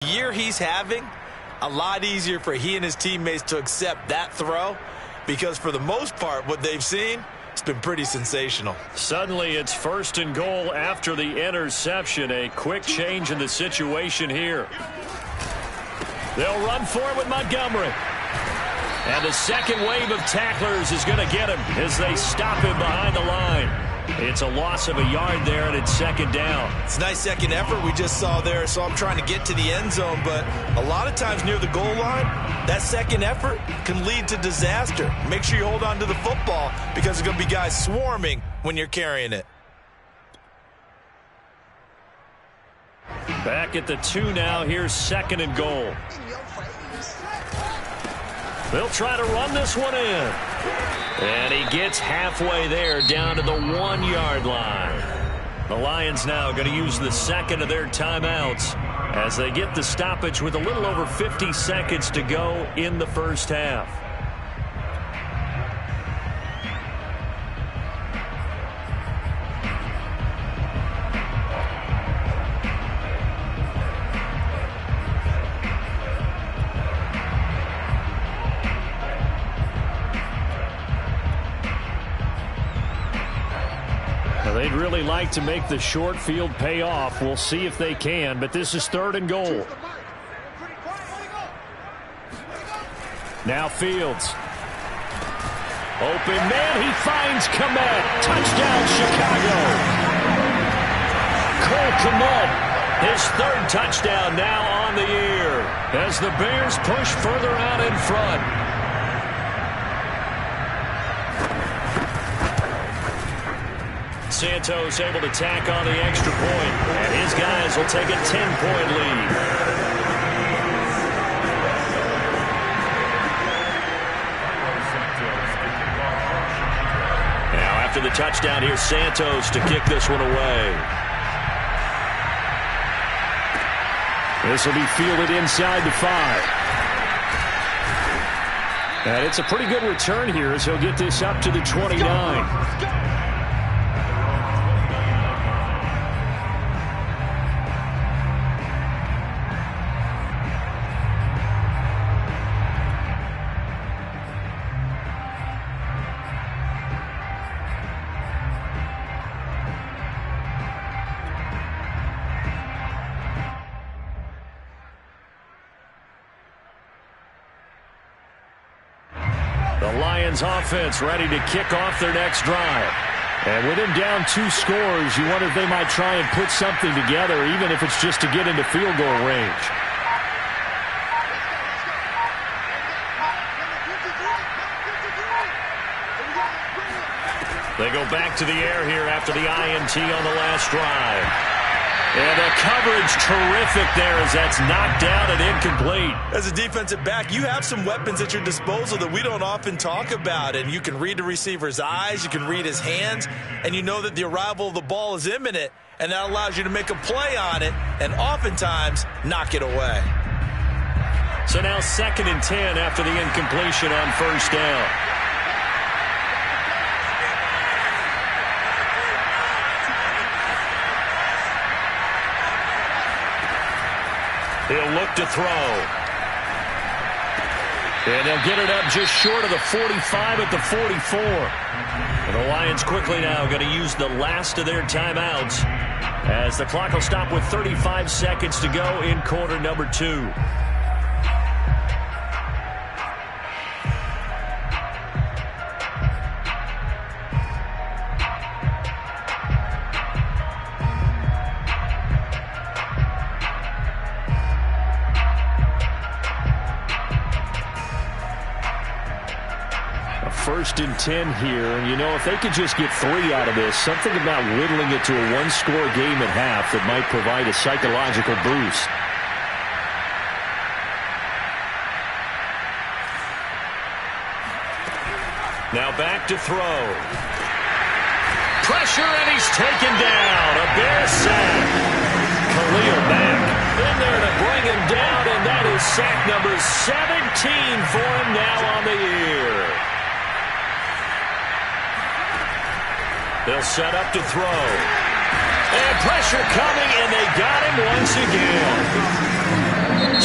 year he's having, a lot easier for he and his teammates to accept that throw because for the most part, what they've seen, it's been pretty sensational. Suddenly, it's 1st and goal after the interception. A quick change in the situation here. They'll run for it with Montgomery. And the second wave of tacklers is going to get him as they stop him behind the line. It's a loss of a yard there, and it's 2nd down. It's a nice second effort we just saw there. So I'm trying to get to the end zone, but a lot of times near the goal line, that second effort can lead to disaster. Make sure you hold on to the football because there's going to be guys swarming when you're carrying it. Back at the 2 now. Here's 2nd and goal. They'll try to run this one in. And he gets halfway there down to the 1-yard line. The Lions now going to use the second of their timeouts as they get the stoppage with a little over 50 seconds to go in the first half. They'd really like to make the short field pay off. We'll see if they can, but this is 3rd and goal. Now Fields. Open man, he finds Kmet. Touchdown, Chicago. Cole Kmet, his 3rd touchdown now on the year as the Bears push further out in front. Santos able to tack on the extra point, and his guys will take a 10-point lead. Now after the touchdown, here's Santos to kick this one away. This will be fielded inside the 5. And it's a pretty good return here as he'll get this up to the 29. Offense ready to kick off their next drive. And with him down 2 scores, you wonder if they might try and put something together, even if it's just to get into field goal range. They go back to the air here after the INT on the last drive. And the coverage terrific there as that's knocked down and incomplete. As a defensive back, you have some weapons at your disposal that we don't often talk about. And you can read the receiver's eyes, you can read his hands, and you know that the arrival of the ball is imminent. And that allows you to make a play on it and oftentimes knock it away. So now 2nd and 10 after the incompletion on 1st down. He'll look to throw. And they'll get it up just short of the 45 at the 44. And the Lions quickly now going to use the last of their timeouts as the clock will stop with 35 seconds to go in quarter number 2. First and 10 here, and you know, if they could just get 3 out of this, something about whittling it to a 1-score game at half that might provide a psychological boost. Now back to throw. Pressure, and he's taken down. A Bear sack. Khalil Mack in there to bring him down, and that is sack number 17 for him now on the year. They'll set up to throw. And pressure coming, and they got him once again.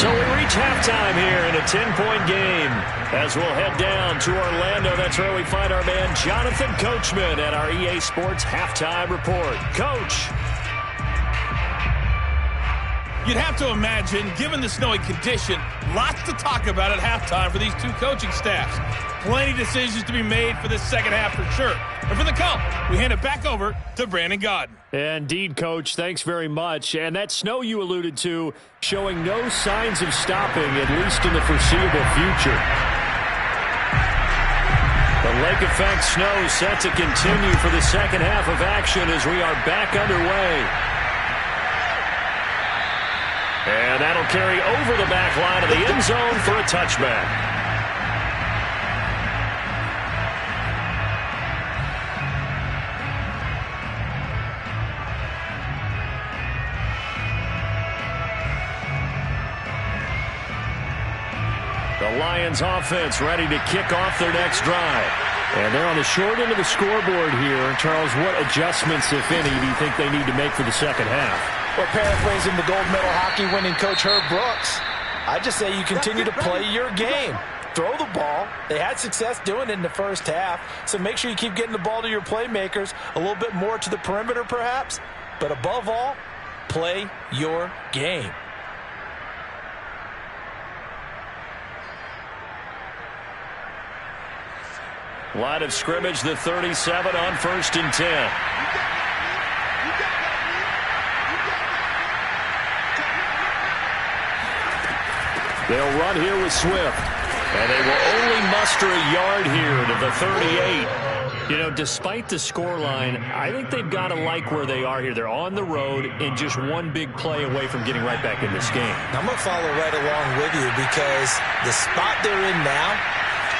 So we reach halftime here in a 10-point game. As we'll head down to Orlando, that's where we find our man Jonathan Coachman at our EA Sports Halftime Report. Coach. You'd have to imagine, given the snowy condition, lots to talk about at halftime for these two coaching staffs. Plenty of decisions to be made for this second half for sure. And for the call, we hand it back over to Brandon Gaudin. Indeed, Coach. Thanks very much. And that snow you alluded to showing no signs of stopping, at least in the foreseeable future. The lake effect snow set to continue for the second half of action as we are back underway. And that'll carry over the back line of the end zone for a touchback. The Lions offense ready to kick off their next drive. And they're on the short end of the scoreboard here. Charles, what adjustments, if any, do you think they need to make for the second half? Well, paraphrasing the gold medal hockey winning coach Herb Brooks, I just say you continue to play your game. Throw the ball. They had success doing it in the first half, so make sure you keep getting the ball to your playmakers, a little bit more to the perimeter perhaps, but above all, play your game. Line of scrimmage, the 37 on 1st and 10. They'll run here with Swift. And they will only muster a yard here to the 38. You know, despite the scoreline, I think they've got to like where they are here. They're on the road and just one big play away from getting right back in this game. I'm going to follow right along with you because the spot they're in now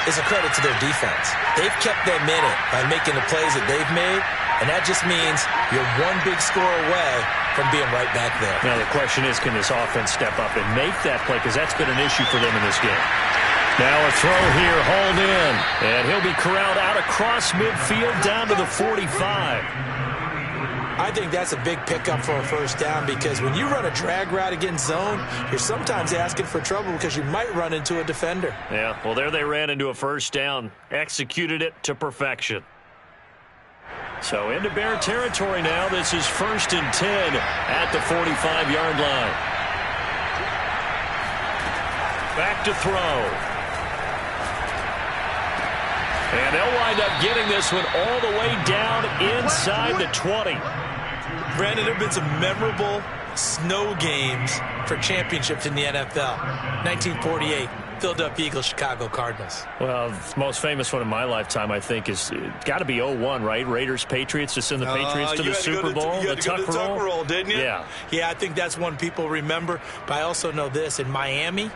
is a credit to their defense. They've kept them in it by making the plays that they've made, and that just means you're one big score away from being right back there. Now, the question is, can this offense step up and make that play? Because that's been an issue for them in this game. Now a throw here, hauled in. And he'll be corralled out across midfield down to the 45. I think that's a big pickup for a first down because when you run a drag route against zone, you're sometimes asking for trouble because you might run into a defender. Yeah, well, there they ran into a first down. Executed it to perfection. So into Bear territory now. This is 1st and 10 at the 45-yard line. Back to throw. And they'll wind up getting this one all the way down inside the 20. Brandon, there have been some memorable snow games for championships in the NFL. 1948, Philadelphia Eagles, Chicago Cardinals. Well, the most famous one in my lifetime, I think, is got to be 0-1, right? Raiders, Patriots, to send the Patriots to the Super Bowl. You had to go to the Tuck roll, didn't you? Yeah. Yeah, I think that's one people remember. But I also know this. In Miami,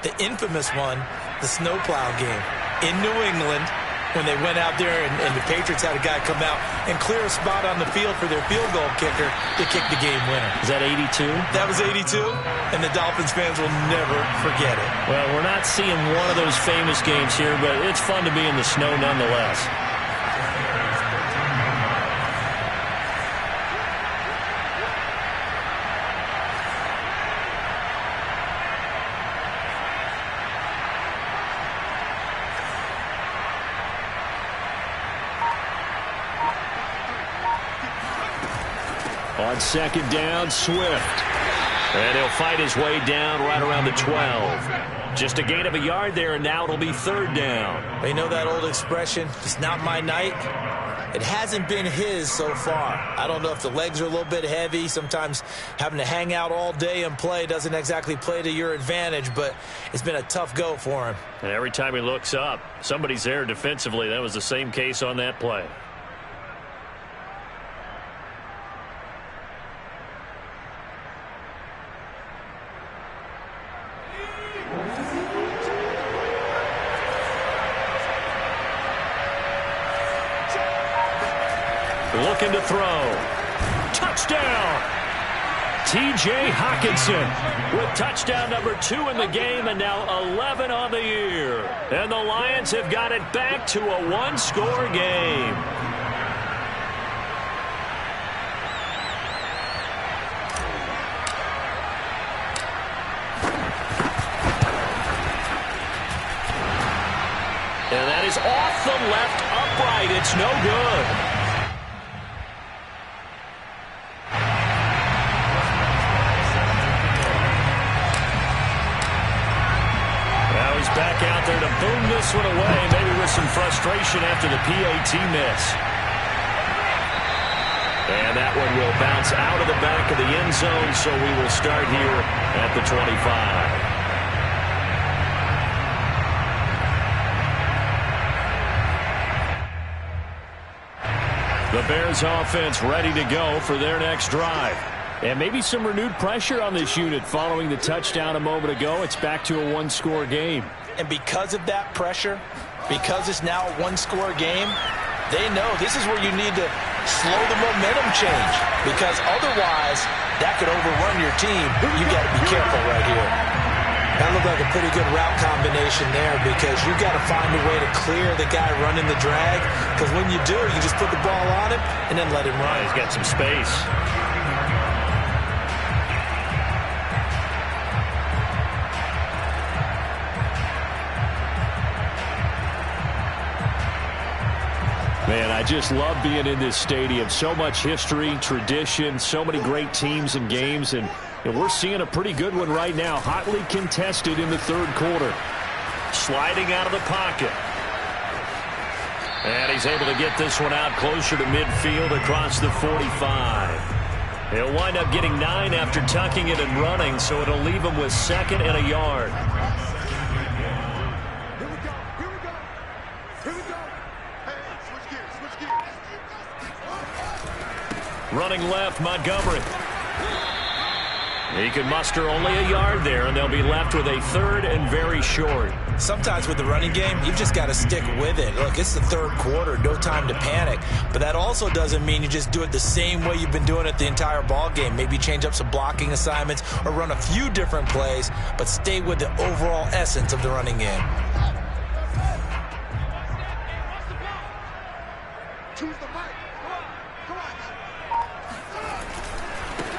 the infamous one, the snowplow game in New England, when they went out there and the Patriots had a guy come out and clear a spot on the field for their field goal kicker to kick the game winner. Is that 82? That was 82, and the Dolphins fans will never forget it. Well, we're not seeing one of those famous games here, but it's fun to be in the snow nonetheless. On 2nd down, Swift. And he'll fight his way down right around the 12. Just a gain of a yard there, and now it'll be 3rd down. You know that old expression, it's not my night? It hasn't been his so far. I don't know if the legs are a little bit heavy. Sometimes having to hang out all day and play doesn't exactly play to your advantage, but it's been a tough go for him. And every time he looks up, somebody's there defensively. That was the same case on that play. Looking to throw. Touchdown! T.J. Hockenson with touchdown number 2 in the game and now 11 on the year. And the Lions have got it back to a one-score game. And that is off the left upright. It's no good. Now he's back out there to boom this one away, maybe with some frustration after the PAT miss. And that one will bounce out of the back of the end zone, so we will start here at the 25. The Bears offense ready to go for their next drive. And maybe some renewed pressure on this unit following the touchdown a moment ago. It's back to a one-score game. And because of that pressure, because it's now a one-score game, they know this is where you need to slow the momentum change. Because otherwise, that could overrun your team. You got to be careful right here. That looked like a pretty good route combination there because you got to find a way to clear the guy running the drag. Because when you do, you just put the ball on him and then let him run. He's got some space. Man, I just love being in this stadium. So much history, tradition, so many great teams and games, and we're seeing a pretty good one right now, hotly contested in the third quarter. Sliding out of the pocket. And he's able to get this one out closer to midfield across the 45. He'll wind up getting 9 after tucking it and running, so it'll leave him with 2nd and a yard. Running left, Montgomery. He can muster only a yard there, and they'll be left with a 3rd and very short. Sometimes with the running game, you've just got to stick with it. Look, it's the third quarter, no time to panic. But that also doesn't mean you just do it the same way you've been doing it the entire ball game. Maybe change up some blocking assignments or run a few different plays, but stay with the overall essence of the running game.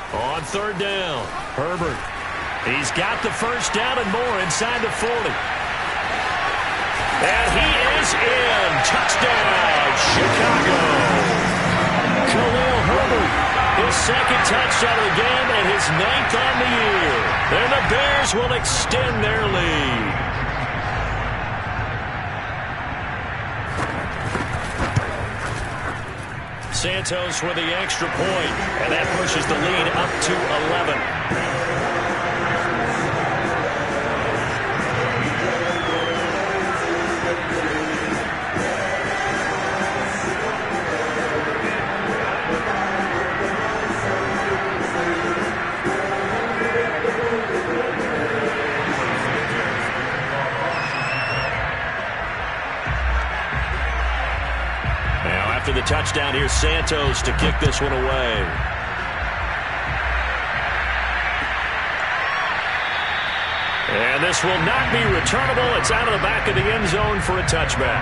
On 3rd down, Herbert. He's got the first down and more inside the 40. And he is in. Touchdown, Chicago. Khalil Herbert, his 2nd touchdown of the game and his 9th on the year. And the Bears will extend their lead. Santos with the extra point, and that pushes the lead up to 11. After the touchdown, here's Santos to kick this one away. And this will not be returnable. It's out of the back of the end zone for a touchback.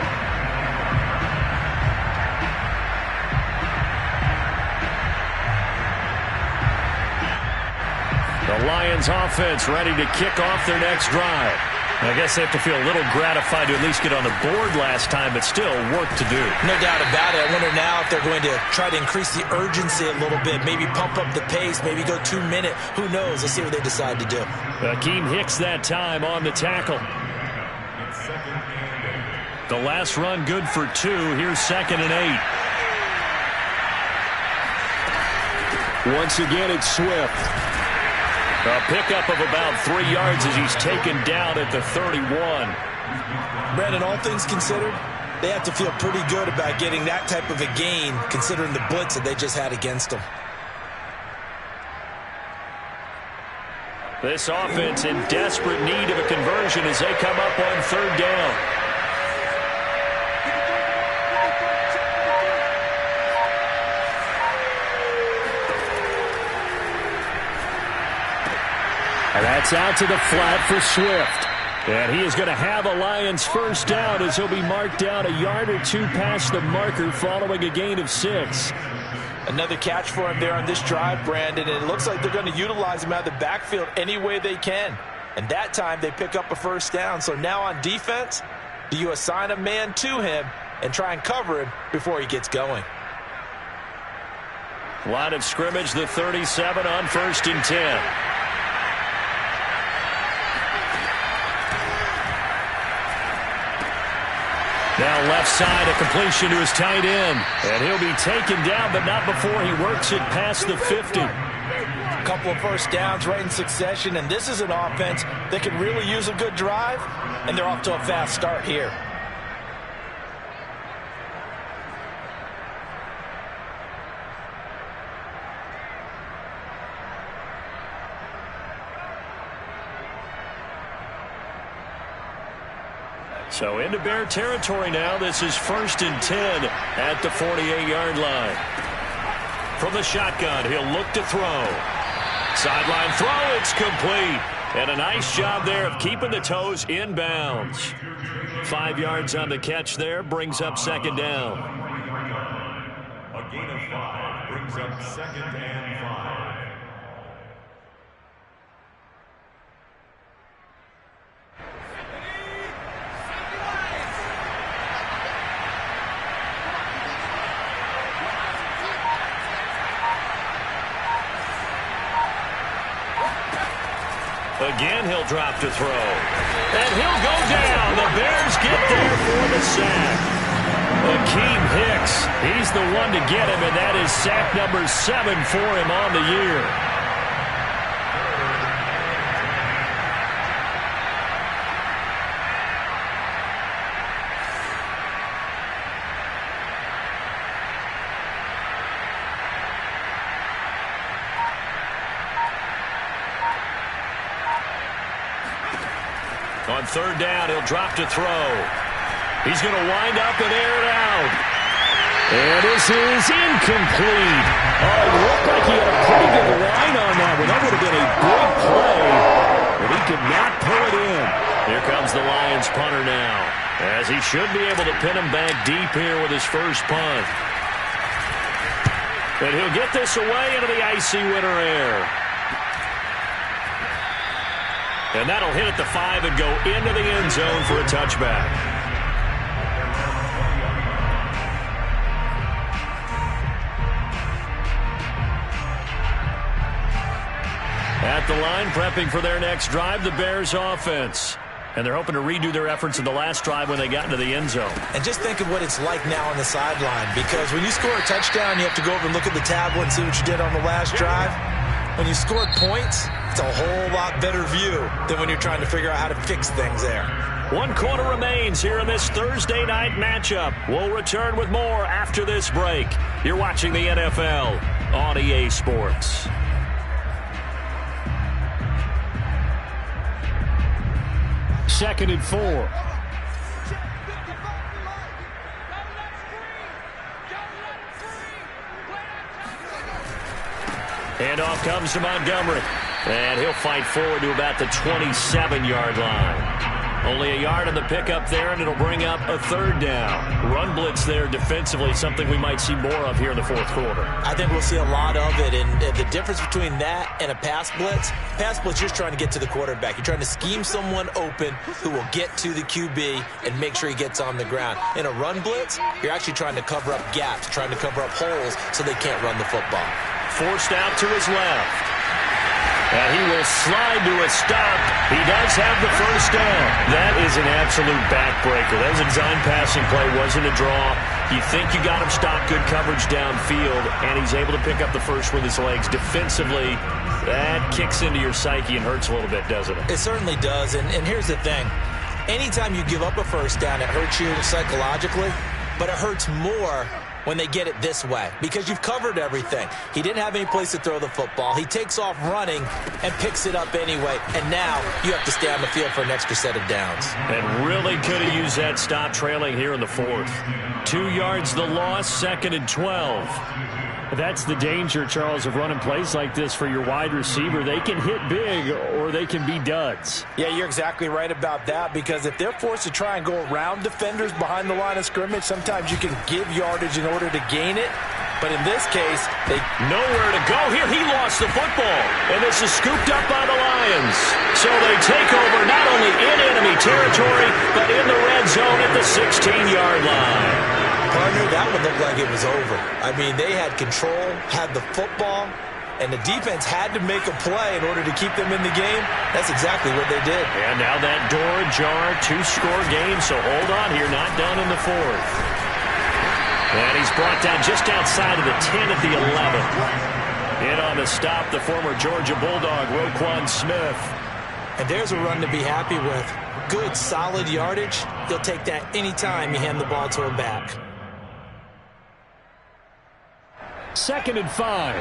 The Lions offense ready to kick off their next drive. I guess they have to feel a little gratified to at least get on the board last time, but still work to do. No doubt about it. I wonder now if they're going to try to increase the urgency a little bit, maybe pump up the pace, maybe go 2-minute. Who knows? Let's see what they decide to do. Akeem Hicks that time on the tackle. The last run good for 2. Here's 2nd and 8. Once again, it's Swift. A pickup of about 3 yards as he's taken down at the 31. Brandon, all things considered, they have to feel pretty good about getting that type of a gain, considering the blitz that they just had against them. This offense in desperate need of a conversion as they come up on 3rd down. And that's out to the flat for Swift. And he is going to have a Lions first down as he'll be marked down a yard or 2 past the marker following a gain of 6. Another catch for him there on this drive, Brandon. And it looks like they're going to utilize him out of the backfield any way they can. And that time they pick up a first down. So now on defense, Do you assign a man to him and try and cover him before he gets going? Line of scrimmage, the 37 on 1st and 10. Now left side, a completion to his tight end. And he'll be taken down, but not before he works it past the 50. A couple of first downs right in succession, and this is an offense that can really use a good drive, and they're off to a fast start here. So into Bear territory now. This is 1st and 10 at the 48-yard line. From the shotgun, he'll look to throw. Sideline throw, it's complete. And a nice job there of keeping the toes in bounds. 5 yards on the catch there, brings up 2nd down. A gain of 5 brings up 2nd and 5. Again, he'll drop to throw. And he'll go down. The Bears get there for the sack. Akeem Hicks, he's the one to get him, and that is sack number 7 for him on the year. On 3rd down, he'll drop to throw. He's going to wind up and air it out. And this is incomplete. Oh, it looked like he had a pretty good line on that one. That would have been a big play, but he could not pull it in. Here comes the Lions punter now, as he should be able to pin him back deep here with his first punt. And he'll get this away into the icy winter air. And that'll hit at the 5 and go into the end zone for a touchback. At the line, prepping for their next drive, the Bears offense. And they're hoping to redo their efforts in the last drive when they got into the end zone. And just think of what it's like now on the sideline, because when you score a touchdown, you have to go over and look at the tablet and see what you did on the last drive. When you scored points, it's a whole lot better view than when you're trying to figure out how to fix things there. 1 quarter remains here in this Thursday night matchup. We'll return with more after this break. You're watching the NFL on EA Sports. Second and 4. Handoff comes to Montgomery. And he'll fight forward to about the 27-yard line. Only a yard on the pickup there, and it'll bring up a 3rd down. Run blitz there defensively, something we might see more of here in the 4th quarter. I think we'll see a lot of it, and the difference between that and a pass blitz, you're just trying to get to the quarterback. You're trying to scheme someone open who will get to the QB and make sure he gets on the ground. In a run blitz, you're actually trying to cover up gaps, trying to cover up holes so they can't run the football. Forced out to his left. And he will slide to a stop. He does have the first down. That is an absolute backbreaker. That was a design passing play, wasn't a draw. You think you got him stopped, good coverage downfield, and he's able to pick up the first with his legs. Defensively, that kicks into your psyche and hurts a little bit, doesn't it? It certainly does, and here's the thing. Anytime you give up a first down, it hurts you psychologically, but it hurts more when they get it this way, because you've covered everything. He didn't have any place to throw the football. He takes off running and picks it up anyway, and now you have to stay on the field for an extra set of downs. And really could have used that stop trailing here in the 4th. 2 yards the loss, 2nd and 12. That's the danger, Charles, of running plays like this for your wide receiver. They can hit big or they can be duds. Yeah, you're exactly right about that, because if they're forced to try and go around defenders behind the line of scrimmage, sometimes you can give yardage in order to gain it. But in this case, they nowhere to go here. He lost the football, and this is scooped up by the Lions. So they take over not only in enemy territory, but in the red zone at the 16-yard line. Partner, that one looked like it was over. I mean, they had control, had the football, and the defense had to make a play in order to keep them in the game. That's exactly what they did. And now that door ajar, two-score game, so hold on here, not done in the fourth. And he's brought down just outside of the 10 at the 11. In on the stop, the former Georgia Bulldog, Roquan Smith. And there's a run to be happy with. Good, solid yardage. He'll take that anytime you hand the ball to him back. 2nd and 5.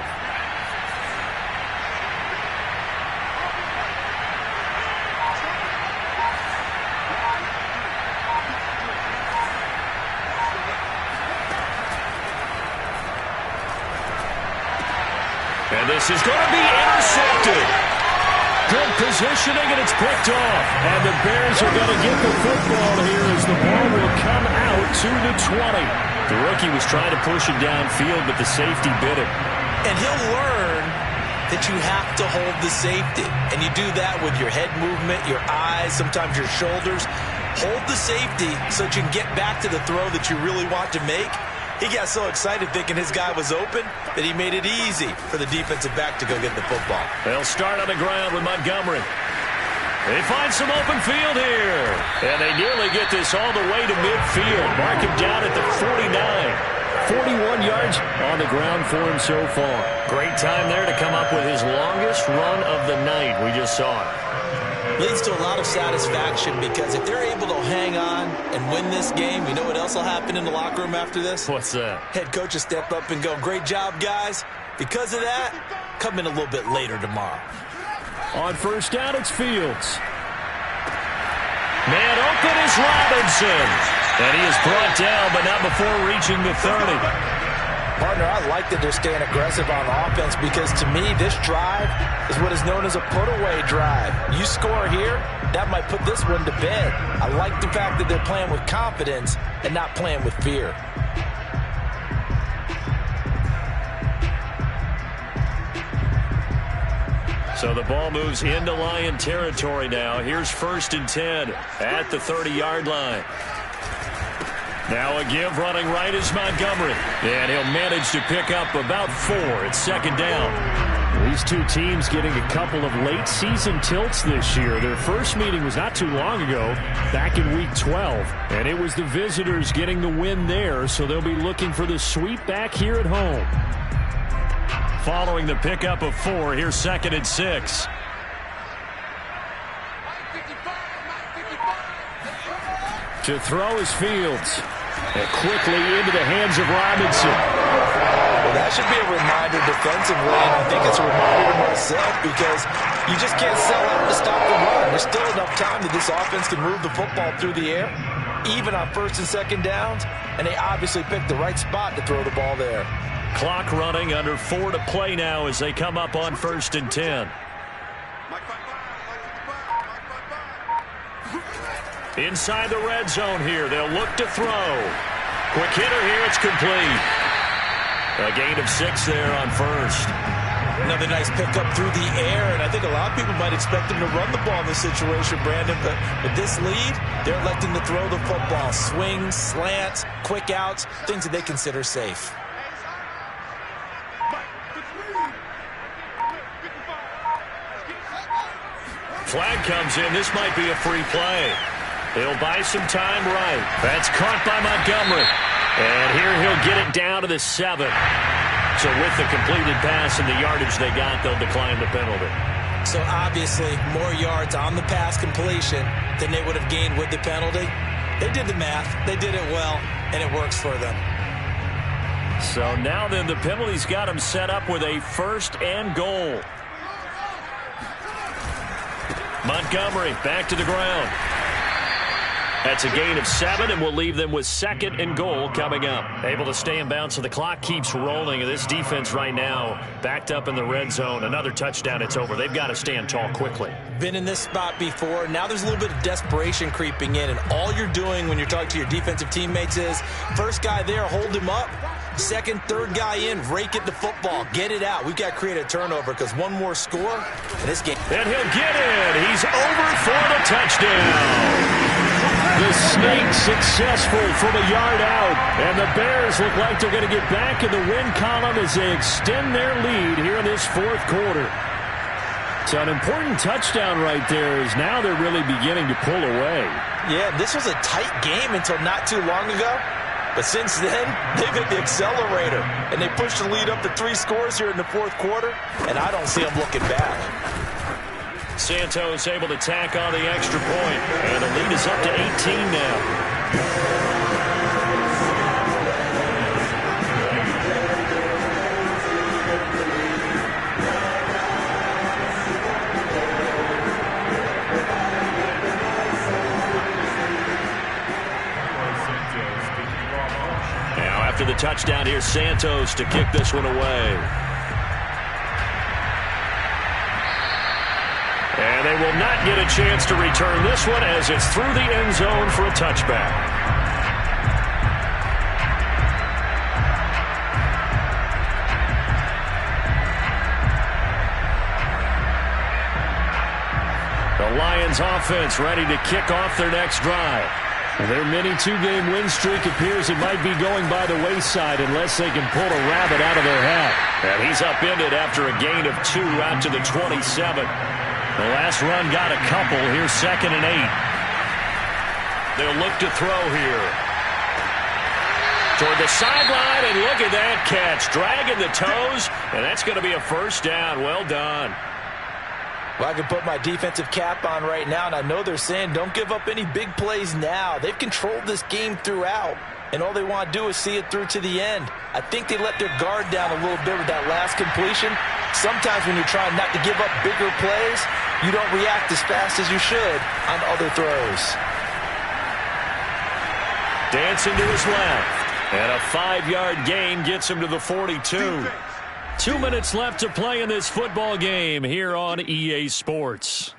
And this is going to be intercepted. Good positioning, and it's picked off. And the Bears are going to get the football here as the ball will come out to the 20. The rookie was trying to push it downfield, but the safety bit him. And he'll learn that you have to hold the safety. And you do that with your head movement, your eyes, sometimes your shoulders. Hold the safety so that you can get back to the throw that you really want to make. He got so excited thinking his guy was open that he made it easy for the defensive back to go get the football. They'll start on the ground with Montgomery. They find some open field here. And they nearly get this all the way to midfield. Mark him down at the 49. 41 yards on the ground for him so far. Great time there to come up with his longest run of the night. We just saw it. Leads to a lot of satisfaction because if they're able to hang on and win this game, you know what else will happen in the locker room after this? What's that? Head coach will step up and go, great job, guys. Because of that, come in a little bit later tomorrow. On first down, it's Fields. Man open is Robinson. And he is brought down, but not before reaching the 30. Partner, I like that they're staying aggressive on offense because to me, this drive is what is known as a put-away drive. You score here, that might put this one to bed. I like the fact that they're playing with confidence and not playing with fear. So the ball moves into Lion territory now. Here's 1st and 10 at the 30-yard line. Now a give running right is Montgomery. And he'll manage to pick up about 4 at 2nd down. These two teams getting a couple of late season tilts this year. Their first meeting was not too long ago, back in week 12. And it was the visitors getting the win there, so they'll be looking for the sweep back here at home. Following the pickup of 4, here's 2nd and 6. To throw is Fields. And quickly into the hands of Robinson. Well, that should be a reminder defensively, and I think it's a reminder to myself because you just can't sell out to stop the run. There's still enough time that this offense can move the football through the air, even on 1st and 2nd downs, and they obviously picked the right spot to throw the ball there. Clock running, under 4 to play now as they come up on 1st and 10. Inside the red zone here. They'll look to throw. Quick hitter here. It's complete. A gain of 6 there on 1st. Another nice pickup through the air, and I think a lot of people might expect them to run the ball in this situation, Brandon, but with this lead, they're electing to throw the football. Swings, slants, quick outs, things that they consider safe. Flag comes in. This might be a free play. He'll buy some time right. That's caught by Montgomery. And here he'll get it down to the 7. So with the completed pass and the yardage they got, they'll decline the penalty. So obviously more yards on the pass completion than they would have gained with the penalty. They did the math. They did it well, and it works for them. So now then the penalty's got him set up with a 1st and goal. Montgomery back to the ground. That's a gain of 7, and we'll leave them with 2nd and goal coming up. Able to stay in bounds, so the clock keeps rolling. And this defense right now backed up in the red zone. Another touchdown, it's over. They've got to stand tall quickly. Been in this spot before. Now there's a little bit of desperation creeping in, and all you're doing when you're talking to your defensive teammates is first guy there, hold him up. 2nd, 3rd guy in, rake at the football. Get it out. We've got to create a turnover because one more score in this game. And he'll get it. He's over for the touchdown. The sneak successful from a yard out. And the Bears look like they're going to get back in the win column as they extend their lead here in this fourth quarter. So an important touchdown right there is now they're really beginning to pull away. Yeah, this was a tight game until not too long ago. But since then, they've hit the accelerator. And they pushed the lead up to 3 scores here in the fourth quarter. And I don't see them looking back. Santos able to tack on the extra point. And the lead is up to 18 now. After the touchdown, here's Santos to kick this one away. And they will not get a chance to return this one as it's through the end zone for a touchback. The Lions offense ready to kick off their next drive. Their mini 2-game win streak appears it might be going by the wayside unless they can pull a rabbit out of their hat. And he's upended after a gain of 2 out to the 27. The last run got a couple. Here's 2nd and 8. They'll look to throw here. Toward the sideline, and look at that catch. Dragging the toes, and that's going to be a first down. Well done. Well, I can put my defensive cap on right now, and I know they're saying don't give up any big plays now. They've controlled this game throughout, and all they want to do is see it through to the end. I think they let their guard down a little bit with that last completion. Sometimes when you're trying not to give up bigger plays, you don't react as fast as you should on other throws. Dancing to his left, and a 5-yard gain gets him to the 42. 2 minutes left to play in this football game here on EA Sports.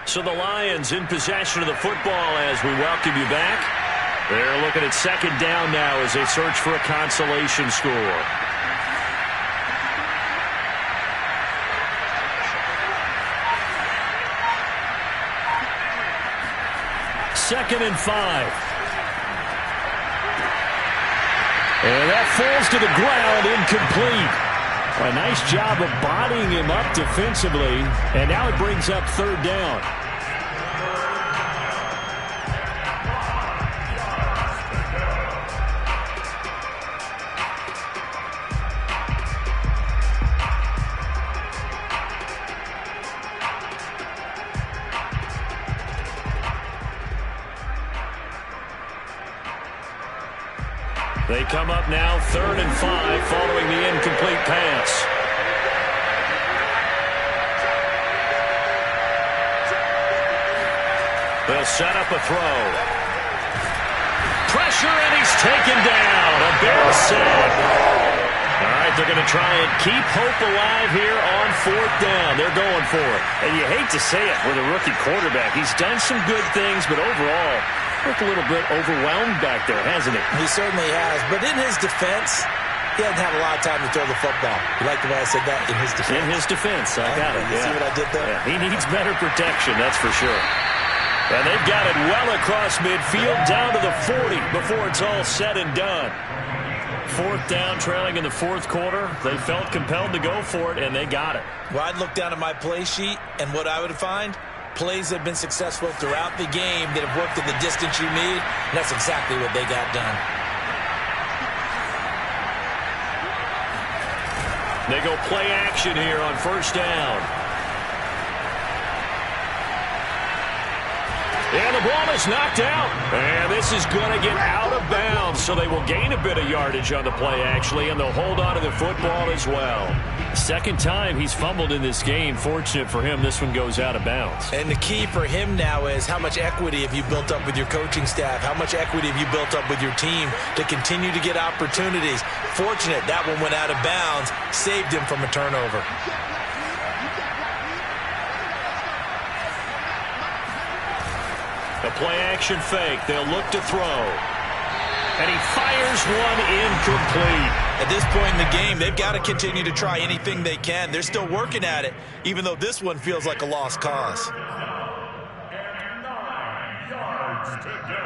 So the Lions in possession of the football as we welcome you back. They're looking at 2nd down now as they search for a consolation score. Second and 5. And that falls to the ground, incomplete. A nice job of bodying him up defensively, and now it brings up 3rd down. They come up now 3rd and 5 following the incomplete pass. They'll set up a throw. Pressure, and he's taken down. A Bears sack. All right, they're going to try and keep hope alive here on 4th down. They're going for it. And you hate to say it with a rookie quarterback. He's done some good things, but overall, looked a little bit overwhelmed back there, hasn't he? He certainly has. But in his defense, he hasn't had a lot of time to throw the football. You like the way I said that? In his defense. In his defense. I got it. You see what I did there? Yeah, he needs better protection, that's for sure. And they've got it well across midfield down to the 40 before it's all said and done. 4th down, trailing in the 4th quarter. They felt compelled to go for it, and they got it. Well, I'd look down at my play sheet, and what I would find, plays that have been successful throughout the game that have worked at the distance you need, and that's exactly what they got done. They go play action here on 1st down. And the ball is knocked out. And this is going to get out of bounds, so they will gain a bit of yardage on the play, actually, and they'll hold on to the football as well. 2nd time he's fumbled in this game. Fortunate for him, this one goes out of bounds. And the key for him now is how much equity have you built up with your coaching staff? How much equity have you built up with your team to continue to get opportunities? Fortunate that one went out of bounds, saved him from a turnover. A play-action fake. They'll look to throw. And he fires one incomplete. At this point in the game, they've got to continue to try anything they can. They're still working at it, even though this one feels like a lost cause. And 9 yards to go.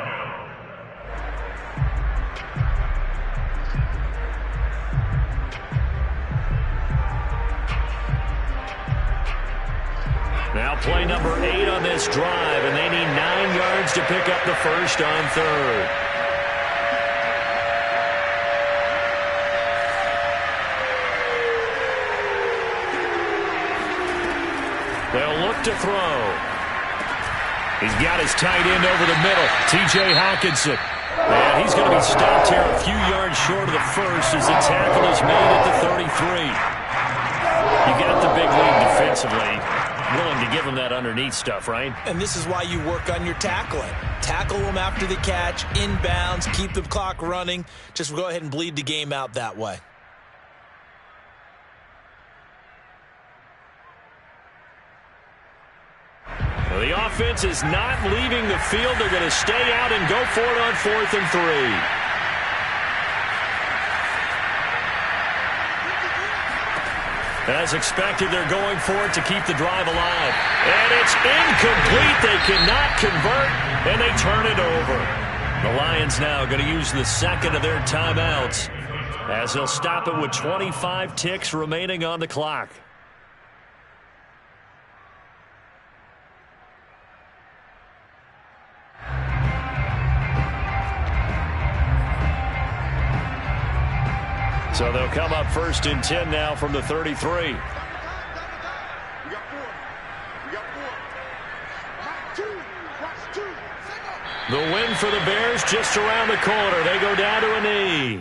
Now play number 8 on this drive, and they need 9 yards to pick up the first on third. They'll look to throw. He's got his tight end over the middle, T.J. Hockenson. And he's going to be stopped here a few yards short of the first as the tackle is made at the 33. You got the big lead defensively. Willing to give him that underneath stuff, right? And this is why you work on your tackling. Tackle them after the catch, inbounds, keep the clock running. Just go ahead and bleed the game out that way. Well, the offense is not leaving the field. They're going to stay out and go for it on 4th and 3. As expected, they're going for it to keep the drive alive. And it's incomplete. They cannot convert, and they turn it over. The Lions now going to use the second of their timeouts as they'll stop it with 25 ticks remaining on the clock. So they'll come up 1st and 10 now from the 33. The win for the Bears just around the corner. They go down to a knee.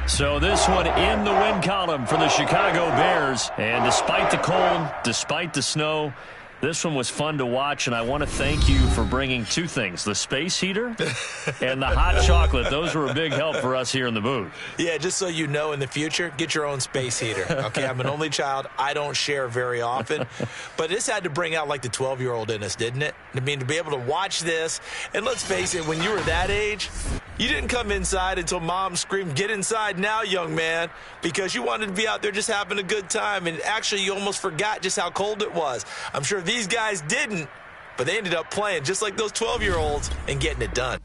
So this one in the win column for the Chicago Bears. And despite the cold, despite the snow, this one was fun to watch, and I want to thank you for bringing 2 things, the space heater and the hot chocolate. Those were a big help for us here in the booth. Yeah, just so you know, in the future, get your own space heater. Okay, I'm an only child. I don't share very often. But this had to bring out, like, the 12-year-old in us, didn't it? I mean, to be able to watch this, and let's face it, when you were that age, you didn't come inside until Mom screamed, "Get inside now, young man," because you wanted to be out there just having a good time, and actually you almost forgot just how cold it was. I'm sure these guys didn't, but they ended up playing just like those 12-year-olds and getting it done.